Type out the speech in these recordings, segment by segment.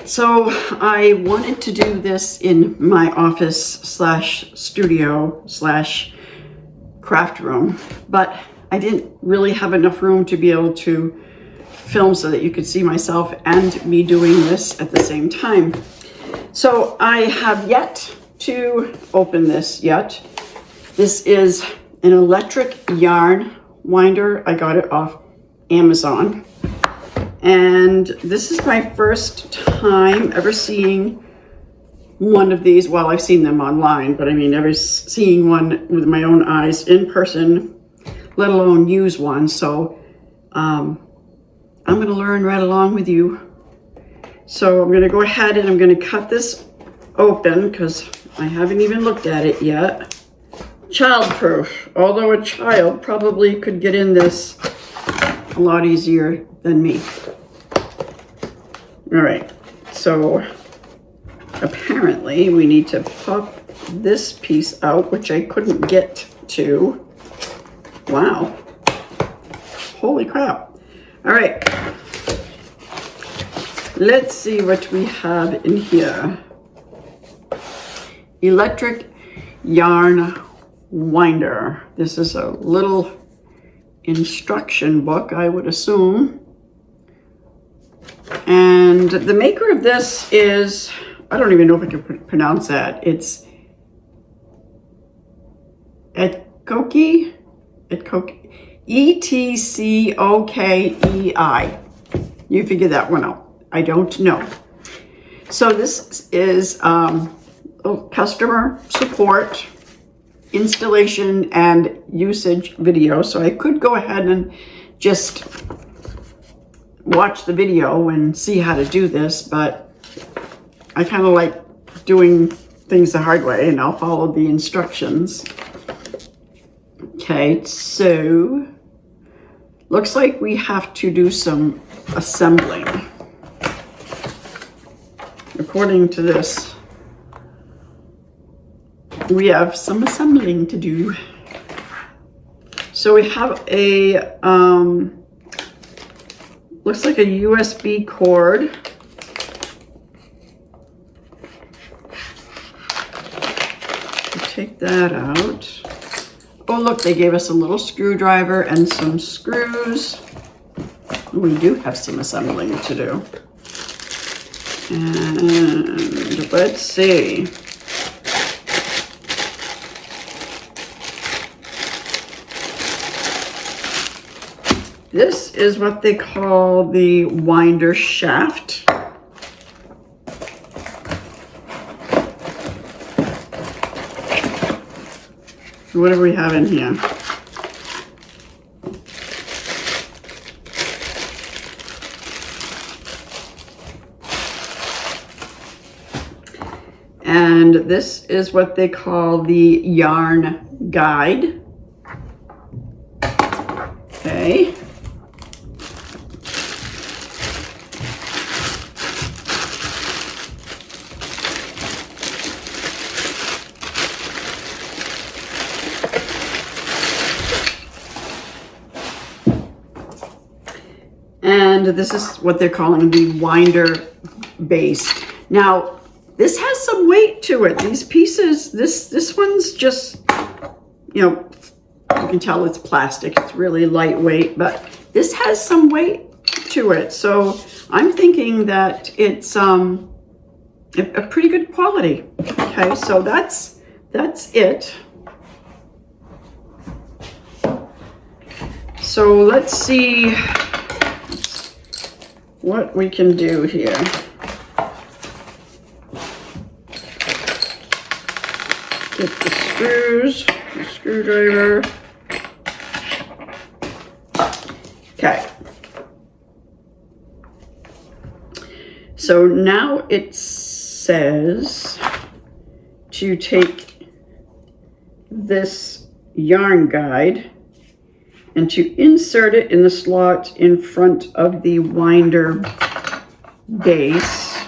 So I wanted to do this in my office slash studio slash craft room, but I didn't really have enough room to be able to film so that you could see myself and me doing this at the same time. So I have yet to open this yet. This is an electric yarn winder. I got it off Amazon. And this is my first time ever seeing one of these. Well, I've seen them online, but I mean, ever seeing one with my own eyes in person, let alone use one. So I'm going to learn right along with you. So I'm going to go ahead and I'm going to cut this open because I haven't even looked at it yet. Childproof, although a child probably could get in this a lot easier than me. All right, so apparently we need to pop this piece out, which I couldn't get to. Wow, holy crap. All right, let's see what we have in here. Electric Yarn Winder. This is a little instruction book, I would assume. And the maker of this is, I don't even know if I can pronounce that. It's Etcokei, E-T-C-O-K-E-I. You figure that one out. I don't know. So this is customer support, installation, and usage video. So I could go ahead and just watch the video and see how to do this, but I kind of like doing things the hard way, and I'll follow the instructions. Okay, so looks like we have to do some assembling. According to this, we have some assembling to do. So we have a looks like a USB cord. Take that out. Oh, look, they gave us a little screwdriver and some screws. We do have some assembling to do. And let's see. This is what they call the winder shaft. What do we have in here? And this is what they call the yarn guide. Okay. And this is what they're calling the winder base. Now, this has some weight to it. These pieces, this one's just, you know, you can tell it's plastic. It's really lightweight, but this has some weight to it. So I'm thinking that it's a pretty good quality. Okay, so that's it. So let's see what we can do here. Get the screws, the screwdriver. Okay. So now it says to take this yarn guide and to insert it in the slot in front of the winder base.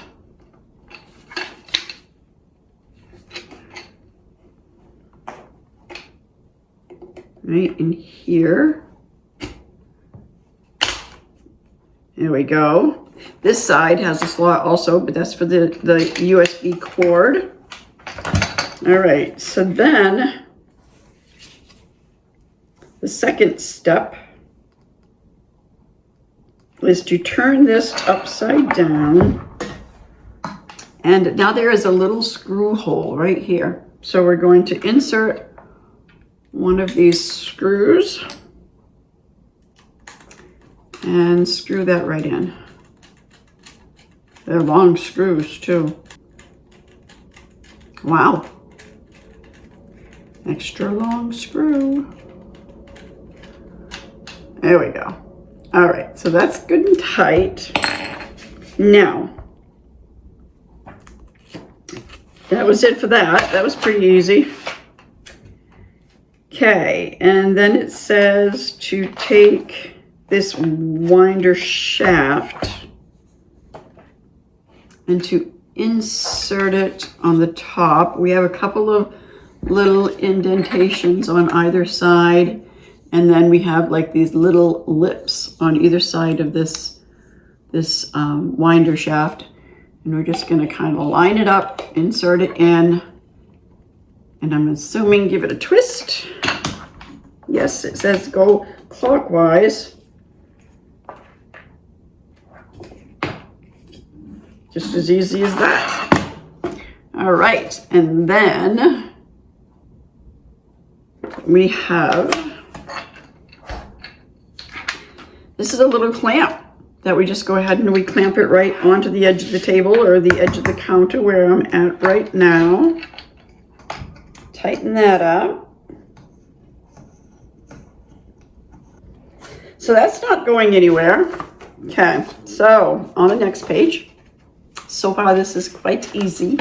Right in here. There we go. This side has a slot also, but that's for the USB cord. All right, so then the second step is to turn this upside down. And now there is a little screw hole right here. So we're going to insert one of these screws and screw that right in. They're long screws too. Wow. Extra long screw. There we go. All right, so that's good and tight. Now, that was it for that. That was pretty easy. Okay, and then it says to take this winder shaft and to insert it on the top. We have a couple of little indentations on either side, and then we have like these little lips on either side of this winder shaft, and we're just going to kind of line it up, insert it in, and I'm assuming give it a twist. Yes, it says go clockwise. Just as easy as that. All right, and then we have, this is a little clamp that we just go ahead and we clamp it right onto the edge of the table or the edge of the counter where I'm at right now. Tighten that up. So that's not going anywhere. Okay, so on the next page. So far this is quite easy.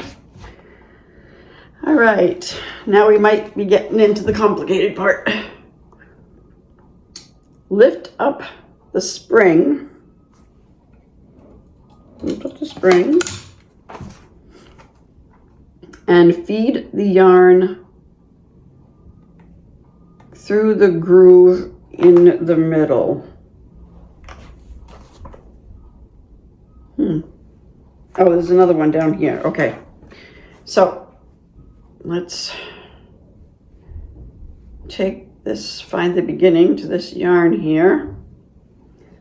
All right, now we might be getting into the complicated part. Lift up the spring. Lift up the spring. And feed the yarn through the groove in the middle. Oh, there's another one down here. Okay. So let's take this, find the beginning to this yarn here.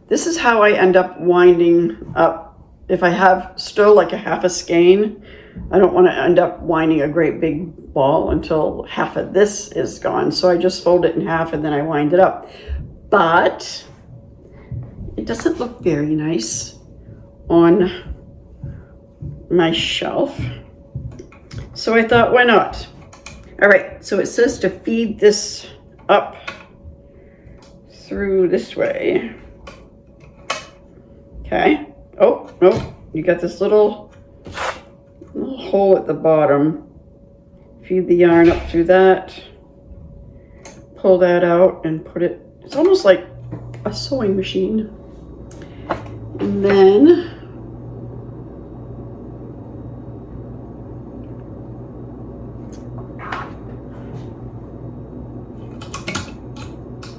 This is how I end up winding up. If I have still like a half a skein, I don't want to end up winding a great big ball until half of this is gone. So I just fold it in half and then I wind it up. But it doesn't look very nice on my shelf. So I thought, why not? All right, so it says to feed this up through this way. Okay. Oh, no, you got this little hole at the bottom. Feed the yarn up through that. Pull that out and put it, it's almost like a sewing machine. And then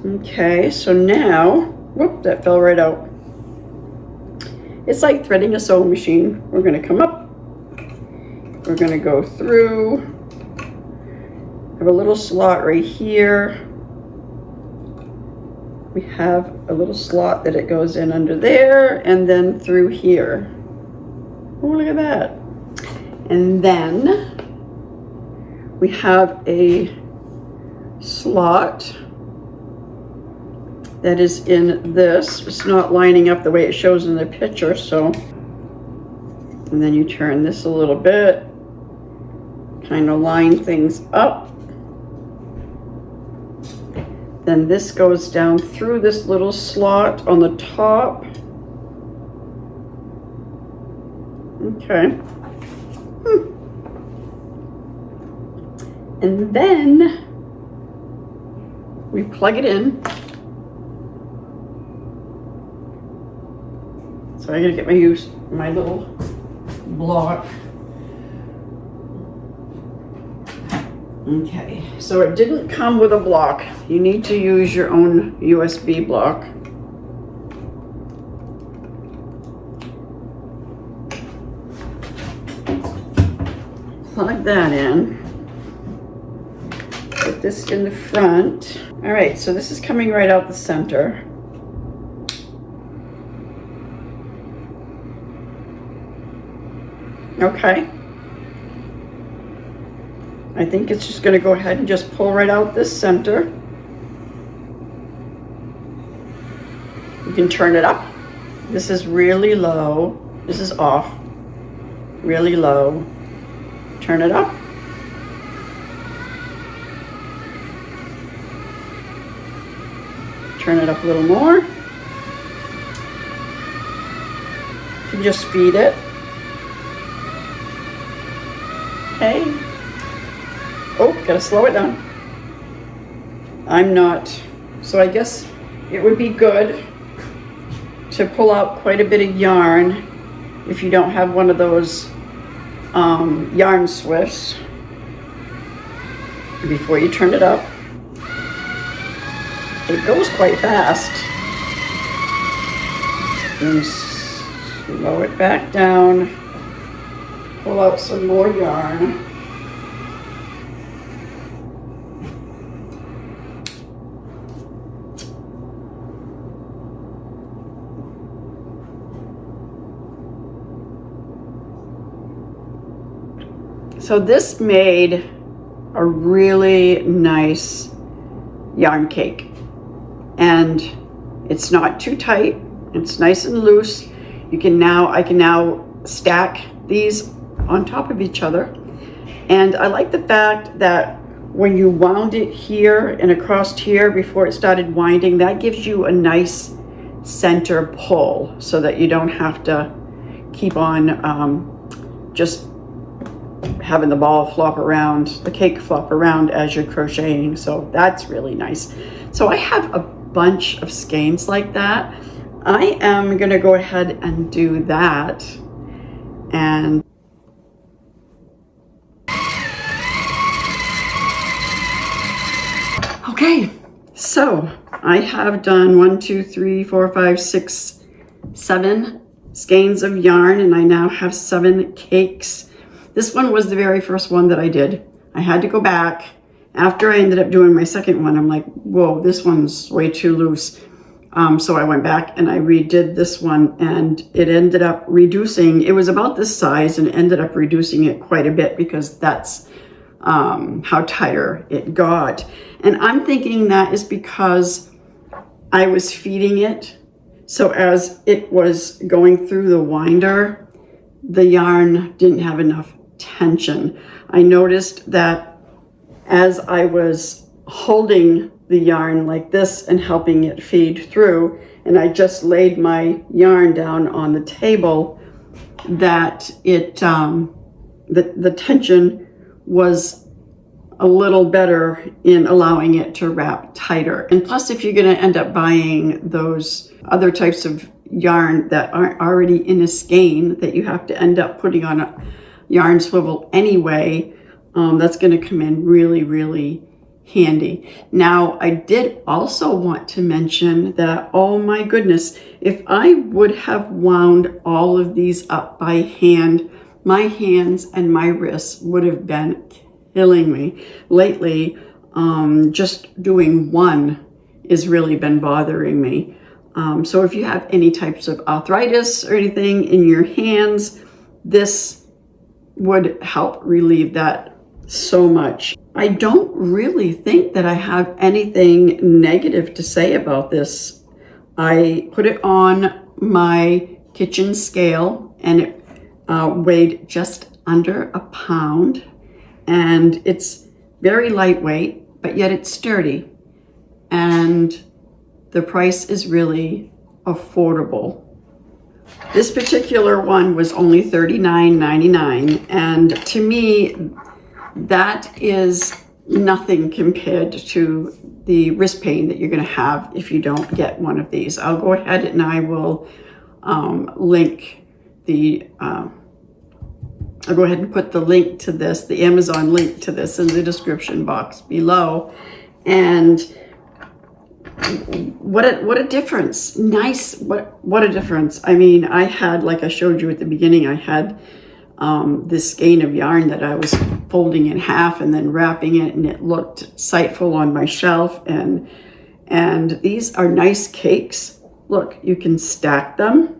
okay, so now, whoop, that fell right out. It's like threading a sewing machine. We're going to come up. We're going to go through. Have a little slot right here. We have a little slot that it goes in under there and then through here. Oh, look at that. And then we have a slot that is in this. It's not lining up the way it shows in the picture, so. And then you turn this a little bit, kind of line things up. Then this goes down through this little slot on the top. Okay. And then we plug it in. So I gotta get my little block. Okay, so it didn't come with a block. You need to use your own USB block. plug that in. Put this in the front. All right, so this is coming right out the center. Okay. I think it's just going to go ahead and just pull right out this center. You can turn it up. This is really low. This is off. Really low. Turn it up. Turn it up a little more. You can just feed it. Okay. Oh, gotta slow it down. I'm not. So I guess it would be good to pull out quite a bit of yarn if you don't have one of those yarn swifts before you turn it up. It goes quite fast. And slow it back down. Pull out some more yarn. So this made a really nice yarn cake, and it's not too tight. It's nice and loose. I can now stack these on top of each other, and I like the fact that when you wound it here and across here before it started winding, that gives you a nice center pull so that you don't have to keep on just having the ball flop around, the cake flop around as you're crocheting. So that's really nice. So I have a bunch of skeins like that. I am going to go ahead and do that. And okay, so I have done 1, 2, 3, 4, 5, 6, 7 skeins of yarn, and I now have 7 cakes. This one was the very first one that I did. I had to go back. After I ended up doing my second one, I'm like, whoa, this one's way too loose. So I went back and I redid this one, and it ended up reducing. It was about this size and ended up reducing it quite a bit because that's how tighter it got. And I'm thinking that is because I was feeding it. So as it was going through the winder, the yarn didn't have enough tension. I noticed that as I was holding the yarn like this and helping it feed through, and I just laid my yarn down on the table, that it the tension was a little better in allowing it to wrap tighter. And plus, if you're going to end up buying those other types of yarn that aren't already in a skein that you have to end up putting on a yarn swivel anyway, that's going to come in really, really handy. Now, I did also want to mention that, oh my goodness, if I would have wound all of these up by hand, my hands and my wrists would have been killing me. Lately, just doing one has really been bothering me. So if you have any types of arthritis or anything in your hands, this would help relieve that so much. I don't really think that I have anything negative to say about this. I put it on my kitchen scale, and it weighed just under a pound, and it's very lightweight, but yet it's sturdy, and the price is really affordable. This particular one was only $39.99, and to me, that is nothing compared to the wrist pain that you're going to have if you don't get one of these. I'll go ahead and I will link the, I'll go ahead and put the link to this, the Amazon link to this, in the description box below. And what a difference. Nice. What a difference. I mean, I had, like I showed you at the beginning, I had this skein of yarn that I was folding in half and then wrapping it, and it looked sightful on my shelf. And these are nice cakes. Look, you can stack them.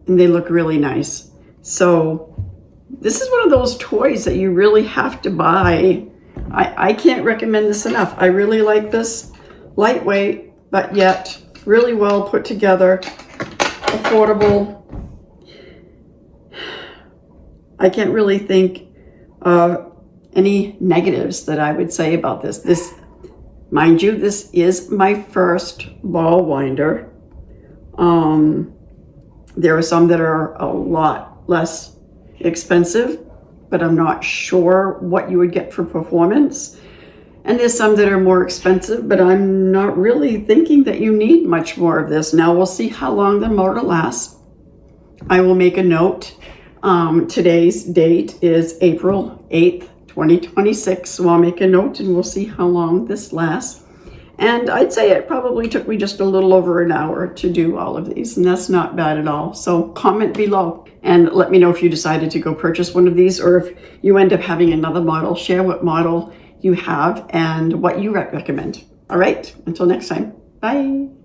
And they look really nice. So this is one of those toys that you really have to buy. I can't recommend this enough. I really like this. Lightweight, but yet really well put together, affordable. I can't really think of any negatives that I would say about this. This, mind you, this is my first ball winder. There are some that are a lot less expensive, but I'm not sure what you would get for performance. And there's some that are more expensive, but I'm not really thinking that you need much more of this. Now we'll see how long the motor lasts. I will make a note. Today's date is April 8th, 2026. So I'll make a note and we'll see how long this lasts. And I'd say it probably took me just a little over an hour to do all of these, and that's not bad at all. So comment below and let me know if you decided to go purchase one of these, or if you end up having another model. Share what model you have and what you recommend. All right, until next time, bye.